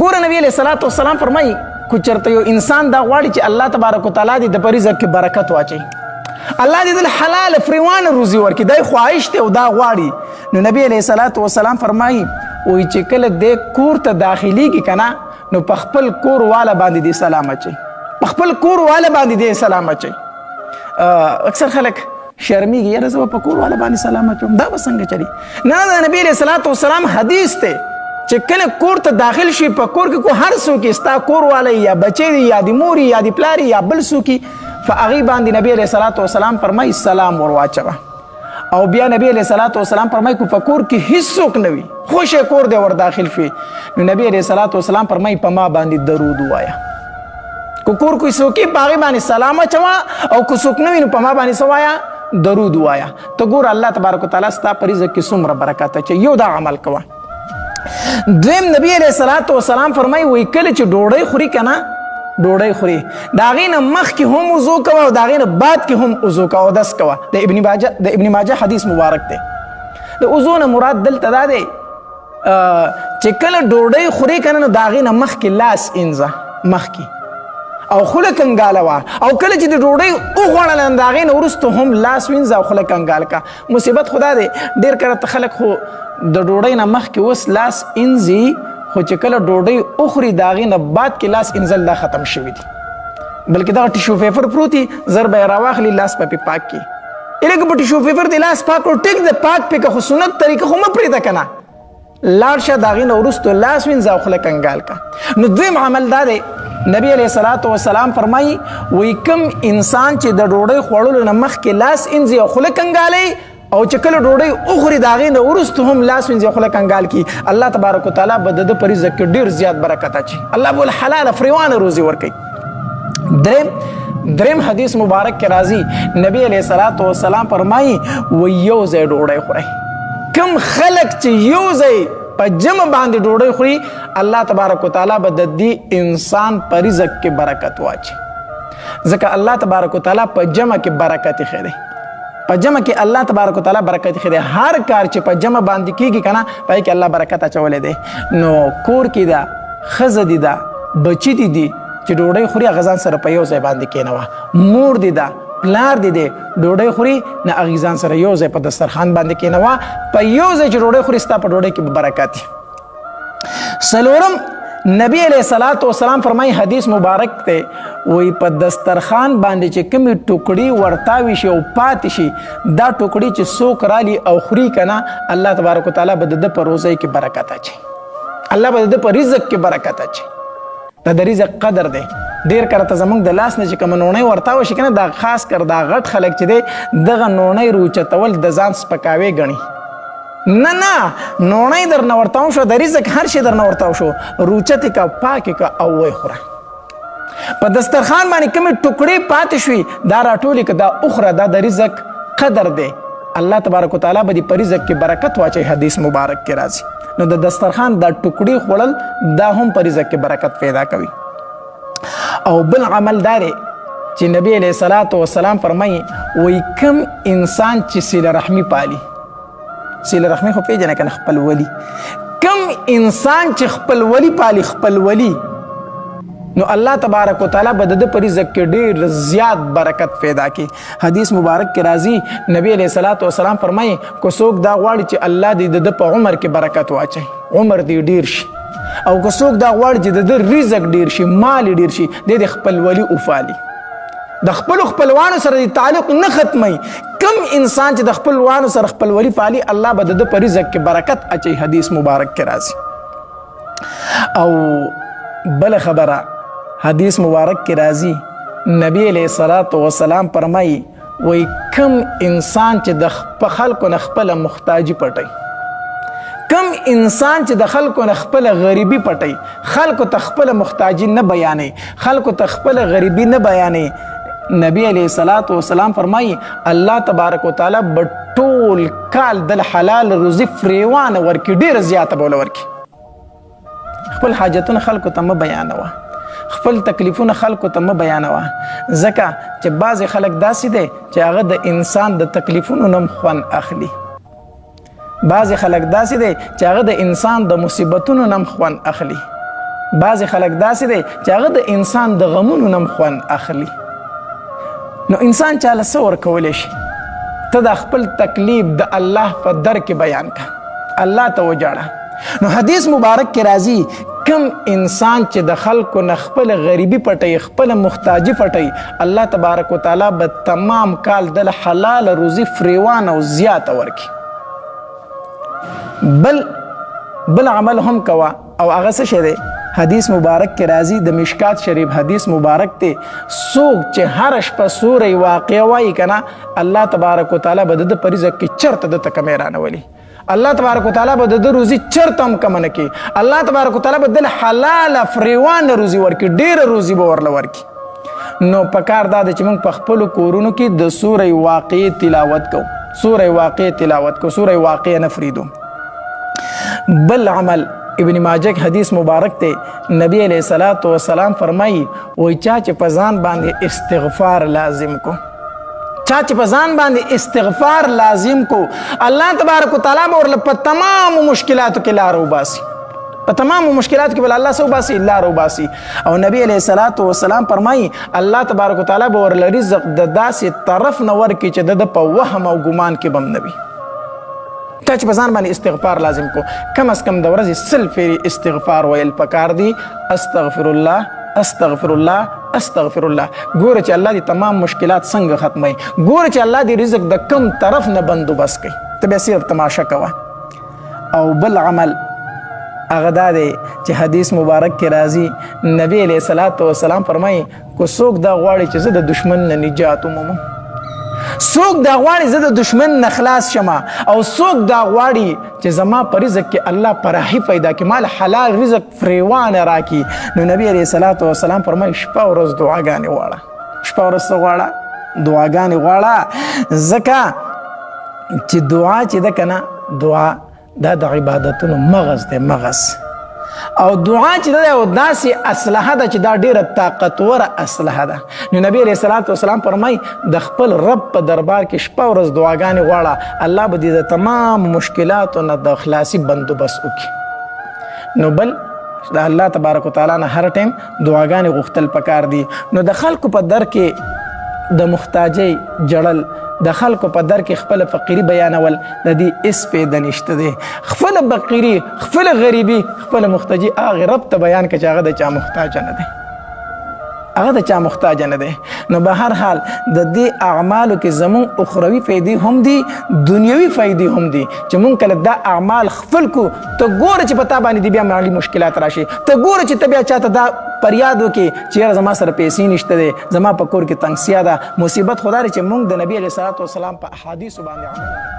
ګوره نبی علیه الصلاة والسلام فرمایي کو چېرته یو انسان دا غواړي چې الله تبارک وتعالی دې د په رزق کې برکت واچوي، الله دې د حلال فریوانه روزي ورکړي، دا خواهش دی او دا غواړي. نو نبی علیه الصلاة والسلام فرمایي وایي چې کله دې کور ته داخلېږي که نه نو په خپل کور والا باندې دې سلام اچوي، په خپل کور والا باندې دې سلام اچوي. اکثر خلک شرمیږي، یاره زه به په کور والا باندې سلام اچوم، دا به څنګه چلي؟ نه، د نبی علیه الصلاة والسلام حدیث دی چې کله کور ته داخل شي په کور کې کو هر څوک ستا کور والی یا بچی دی یا د مور یا د پلار یا بل څوک په هغې باندې نبی علیه الصلاة والسلام فرمایي سلام ور واچوه. او بیا نبی علیه الصلاة والسلام فرمایي که په کور کې هیڅوک نه وي، خوشی کور دی ور داخل شوي، نو نبی علیه الصلاة والسلام فرمایي په ما باندې درود ووایه. که کور کوی څوک په هغې باندې سلام اچوه او که څوک نه وي نو په ما باندې څه وایه؟ درود ووایه. ته ګوره الله تبارک وتعالی ستا په رزق کې څومره برکت اچوي. یو دا عمل کوه. دویم نبی علیه الصلاة والسلام فرمایي وایي کله چې ډوډۍ خوري که نه، ډوډۍ خوري د هغې نه مخکې هم وضو کوه او د هغې نه بعد کې هم وضو کوه، اودس کوه. د ابن ماجه حدیث مبارک دی. د وضو نه مراد دلته دا دی چې کله ډوډۍ خوري که نه نو د هغې نه مخکې لاس انځه مخکې او خوله کنګاله وه، او کله چې د ډوډۍ وخوړله د هغې نه وروسته هم لاس وینځه او خوله کنګال که. مصیبت خو دا دی ډېر کله خلک خو د ډوډۍ نه مخکې اوس لاس انځي، خو چې کله ډوډۍ وخوري د هغې نه بعد کې لاس انځل دا ختم شوي دي، بلکې دغه ټیشو پیپر پروت وي زر به یې راواخلي لاس به پې پاک کړي. لکه په ټیشو پیپر دې لاس پاک کړو ټیک د پاک پې که خو سنت طریقه خو مه پرېږده که نه، لاړ شه د هغې نه وروستو لاس وینځه او خوله کنګال که. نو دویم عمل دا دی نبی علیه الصلاة والسلام فرمایي وایي کوم انسان چې د ډوډۍ خوړلو نه مخکې لاس انځي او خوله کنګالوي او چې کله ډوډۍ وخوري د هغې نه وروسته هم لاس وینځي او خوله کنګال کړي، الله تبارک وتعالی به د ده په رزق کې ډېر زیات برکت اچوي، الله به حلاله فریوانه روزي ورکوي. دریم حدیث مبارک کې راځي نبی علیه الصلاة والسلام فرمایي وایي یو ځای ډوډۍ خورئ. کم خلک چې یو ځای په جمع باندې ډوډۍ خوري الله تبارک وتعالی به د دې انسان په رزق کې برکت واچي، ځکه الله تبارک وتعالی په جمع کې برکت ایښی دی. په جمع کې الله تبارک وتعالی برکت ایښی دی. هر کار چې په جمع باندې کېږي که نه په هغې کې الله برکت اچولی دی. نو کور کې ده، ښځه دي ده، بچي دي دي چې ډوډۍ خوري هغه ځان سره په یو ځای باندې کېنوه. مور دي ده، پلار دي دی ډوډۍ خوري نه هغې ځان سره یو ځای په دسترخوان باندې کېنوه، په یو ځای چې ډوډۍ خوري ستا په ډوډۍ کې به برکت وي. څلورم نبی علیه الصلاة والسلام فرمایي حدیث مبارک دی وایي په دسترخوان باندې چې کومې ټوکړي ورتاوي شي او پاتې شي دا ټوکړي چې څوک رالي او خوري که نه الله تبارک وتعالی به د ده په روزۍ کې برکت اچوي، الله به د ده په رزق کې برکت اچوي. دا د رزق قدر دی. ډېر کله ته زموږ د لاس نه چې کومه نوڼۍ ورتاوه شي که نه دا خاص کر دا غټ خلک چې دی دغه نوڼۍ روچتول د ځان سپکاوی ګڼي. نه نوڼۍ در نه ورتاو شو د رزق هر شی در نه ورتاو شو، روچتې که پاکې که او وی خوره. په دسترخوان باندې کومې ټوکړې پاتې شوي دا راټولې که دا وخوره، دا د رزق قدر دی. الله تبارک وتعالی به دې په رزق کې برکت واچوي. حدیث مبارک کې راځي. نو د دسترخوان دا ټوکړې خوړل دا هم په رزق کې برکت پیدا کوي. او بل عمل دا دی چې نبی علیه الصلاة والسلام فرمایي وایي کوم انسان چې صله رحمي پالي، صله رحمي خو پیژنه که نه خپل ولی، کم انسان چې خپل ولی پالي خپل ولی نو الله تبارک وتعالی به د ده په رزق کې ډېر زیات برکت پیدا کړي. حدیث مبارک کې راځي نبی علیه الصلاة والسلام فرمایي که څوک دا غواړي چې الله دې د ده په عمر کې برکت واچوي، عمر دې ډېر شي، او که څوک دا غواړي چې د ده رزق ډېر شي، مال ډېر شي، دی د خپل ولي وفالي، د خپلو خپلوانو سره د تعلق نه ختموي. کم انسان چې د خپلوانو سره خپل ولي پالي الله به د ده په رزق کې برکت اچوي. حدیث مبارک کې راځي. او بله خبره حدیث مبارک کې راځي نبی علیه الصلاة والسلام فرمایي وایي کم انسان چې د خلکو نه خپله محتاجي پټوي، کم انسان چې د خلکو نه خپله غریبي پټوي، خلکو ته خپله محتاجي نه بیانوي، خلکو ته خپله غریبي نه بیانوي، نبی علیه الصلاة والسلام فرمایي الله تبارک وتعالی به ټول کال د حلال روزي فریوانه ورکړي، ډېره زیاته به وله ورکړي. خپل حاجتونه خلکو ته مه بیانوه، خپل تکلیفونه خلکو ته مه بیانوه، ځکه چې بعضې خلک داسې دی چې هغه د انسان د تکلیفونو نه هم خوند اخلي، بعضې خلک داسې دی چې هغه د انسان د مصیبتونو نه هم خوند اخلي. بعضې خلک داسې دی چې هغه د انسان د غمونو نه هم خوند اخلي. نو انسان چاله څه ورکولی شي؟ ته د خپل تکلیف د الله په در کې بیان که، الله ته وجاړه. نو حدیث مبارک کې راځي کم انسان چې د خلکو نه خپل غریبي پټوي، خپل محتاجي پټوي، الله تبارک وتعالی به تمام کال دله حلال روزي فریوان او زیاته ورکړي. بل عمل هم کوه او هغه څه شی دی؟ حدیث مبارک کې راځي د مشکات شریف حدیث مبارک ته څوک چې هر شپه سورې واقع وایي که نه، الله تبارک وتعالی به د په رزق کې چرته دته کمی رانولي. الله تبارک وتعالی به د روزي چرته هم کمه نه کړي. الله تبارک وتعالی به دله حلاله فریوانه روزي ورکړي، ډېره روزي به ورله ورکړي. نو پکار دا ده چې موږ په خپلو کورونو کې د سورې واقع تلاوت کوو، سورې واقع تلاوت کوو، سورې واقع نه فریدو. بل عمل ابن ماجه حدیث مبارک ته نبی علیہ الصلوۃ والسلام فرمایي وای چا چې په ځان باندې استغفار لازم کو، چا چې په ځان باندې استغفار لازم کو، الله تبارک وتعالی به ورله په تمامو مشکلاتو کې لار وباسي، په تمامو مشکلاتو کې به الله څه وباسي؟ لار وباسي. او نبی علیہ الصلوۃ والسلام فرمایي الله تبارک وتعالی به ورله رزق د داسې طرف نه ورکړي چې د په وهم او ګمان کې به هم نه وي. تا چې په ځان باندې استغفار لازم کو، کم از کم د ورځې 100 پیرې استغفار ویل پکار دي. استغفر الله استغفر الله استغفر الله. ګوره چې الله دې تمام مشکلات څنګه ختموي، ګوره چې الله دې رزق د کم طرف نه بندوبست کوي، ته بیا صرف تماشا کوه. او بل عمل هغه دا دی چې حدیث مبارک کې راځي نبی علیہ الصلوۃ والسلام فرمایي کو څوک دا غواړي چې زه د دشمن نه نجات ومومم، څوک دا غواړي زه د دشمن نه خلاص شمه، او څوک دا غواړي چې زما په رزق کې الله پراخي پیدا کړي، مال حلال رزق فریوانه راکړي. نو نبی علیہ الصلوۃ والسلام فرمایي شپه ورځ دعاګانې غواړه، شپه ورځ څه غواړه؟ دعاګانې غواړه. ځکه چې دعا چې ده که نه، دعا دا د عبادتونو مغز دی، مغز. او دعا چې ده یو داسې اسلحه ده چې دا ډېره طاقتوره اسلحه ده. نو نبی علیہ الصلوۃ والسلام فرمایي د خپل رب په دربار کې شپه ورځ دعاګانې غواړه، الله به دې د تمام مشکلاتو نه د خلاصي بندوبست وکړي. نو بل د الله تبارک وتعالی نه هر ټایم دعاګانې غوښتل پکار دي. نو د خلکو په در کې د محتاجۍ جړل، د خلکو په در کې خپل فقیری بیانول د دې اس پیدا نشته دی. خپل فقیری، خپل غریبي، خپل محتاجي هغه رب ته بیان کړه چې هغه د چا محتاج نه دی، هغه د چا محتاج نه دی. نو به هر حال د دې اعمالو کې زمون اخروی فائدې هم دي، دنیوي فائدې هم دي چې مونږ کله دا اعمال خپل کو، ته ګوره چې پتا باندې دی بیا مالي مشکلات راشي، ته ګوره چې ته بیا چاته دا فریاد وکړي چې یاره زما سره پیسې نشته دی، زما په کور کې تنګسیا ده، مصیبت خدا لري چې مونږ د نبی علیه الصلوۃ والسلام په احادیثو باندې عمل